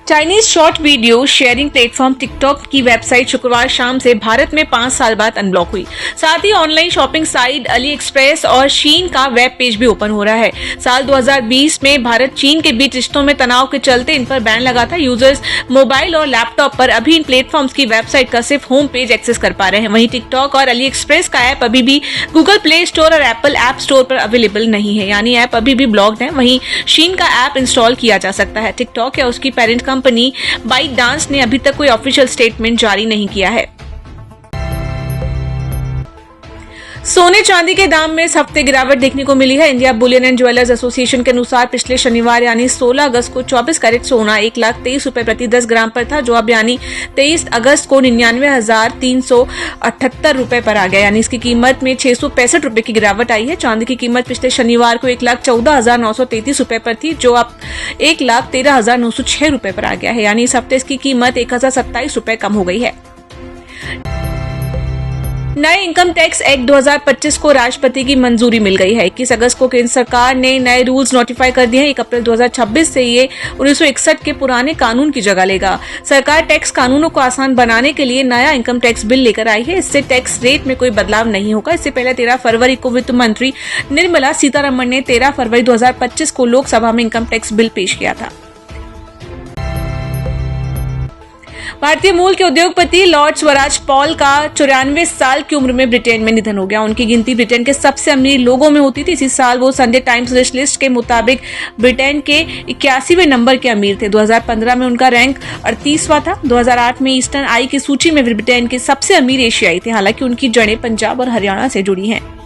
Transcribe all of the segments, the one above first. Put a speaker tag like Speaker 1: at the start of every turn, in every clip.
Speaker 1: Chinese short video sharing platform TikTok की website शुक्रवार शाम से भारत में 5 साल बाद अनब्लॉक हुई। साथ ही online shopping site AliExpress और शीन का वेब पेज भी ओपन हो रहा है। साल 2020 में भारत चीन के बीच रिश्तों में तनाव के चलते इन पर बैन लगा था। यूजर्स मोबाइल और लैपटॉप पर अभी इन प्लेटफॉर्म्स की वेबसाइट का सिर्फ होम पेज एक्सेस कर पा रहे हैं। वहीं टिकटॉक और अली एक्सप्रेस का ऐप अभी भी गूगल प्ले स्टोर और एप्पल ऐप स्टोर पर अवेलेबल नहीं है, यानी ऐप अभी भी ब्लॉक्ड है। वहीं शीन का ऐप इंस्टॉल किया जा सकता है। टिकटॉक या उसकी पेरेंट कंपनी बाइटडांस ने अभी तक कोई ऑफिशियल स्टेटमेंट जारी नहीं किया है। सोने चांदी के दाम में इस हफ्ते गिरावट देखने को मिली है। India Boolean and jewellers association के अनुसार पिछले शनिवार यानी 16 अगस्त को 24 कैरेट सोना 1,23,000 रुपए प्रति 10 ग्राम पर था, जो अब यानी 23 अगस्त को 99,378 रुपए पर आ गया, यानी इसकी कीमत में 665 रुपए की गिरावट आई है। चांदी की कीमत पिछले शनिवार को 1,14,933 रुपए पर थी, जो अब 1,13,906 रुपए पर आ गया है, यानी इस हफ्ते इसकी कीमत 1,027 रुपए कम हो गई है। नए इनकम टैक्स एक्ट 2025 को राष्ट्रपति की मंजूरी मिल गई है। 21 अगस्त को केंद्र सरकार ने नए रूल्स नोटिफाई कर दिए हैं। 1 अप्रैल 2026 से ये 1961 के पुराने कानून की जगह लेगा। सरकार टैक्स कानूनों को आसान बनाने के लिए नया इनकम टैक्स बिल लेकर आई है। इससे टैक्स रेट में कोई बदलाव नहीं होगा। इससे पहले 13 फरवरी को वित्त मंत्री निर्मला सीतारमण ने 13 फरवरी 2025 को लोकसभा में इनकम टैक्स बिल पेश किया था। भारतीय मूल के उद्योगपति लॉर्ड स्वराज पॉल का 94 साल की उम्र में ब्रिटेन में निधन हो गया। उनकी गिनती ब्रिटेन के सबसे अमीर लोगों में होती थी। इसी साल वो संडे टाइम्स रिच लिस्ट के मुताबिक ब्रिटेन के 81वें नंबर के अमीर थे। 2015 में उनका रैंक 38वां था। 2008 में ईस्टर्न आई की सूची में ब्रिटेन के सबसे अमीर एशियाई थे। हालांकि उनकी जड़ें पंजाब और हरियाणा से जुड़ी हैं।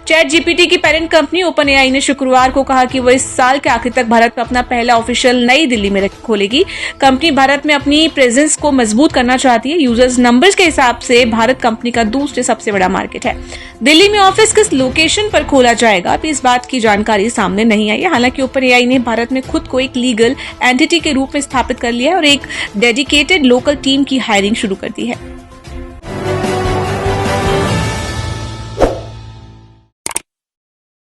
Speaker 1: चैट जीपीटी की पेरेंट कंपनी ओपन एआई ने शुक्रवार को कहा कि वो इस साल के आखिर तक भारत में अपना पहला ऑफिशियल नई दिल्ली में खोलेगी। कंपनी भारत में अपनी प्रेजेंस को मजबूत करना चाहती है। यूजर्स नंबर्स के हिसाब से भारत कंपनी का दूसरे सबसे बड़ा मार्केट है। दिल्ली में ऑफिस किस लोकेशन पर खोला जाएगा, अभी इस बात की जानकारी सामने नहीं आई है। हालांकि ओपन एआई ने भारत में खुद को एक लीगल एंटिटी के रूप में स्थापित कर लिया है और एक डेडिकेटेड लोकल टीम की हायरिंग शुरू कर दी है।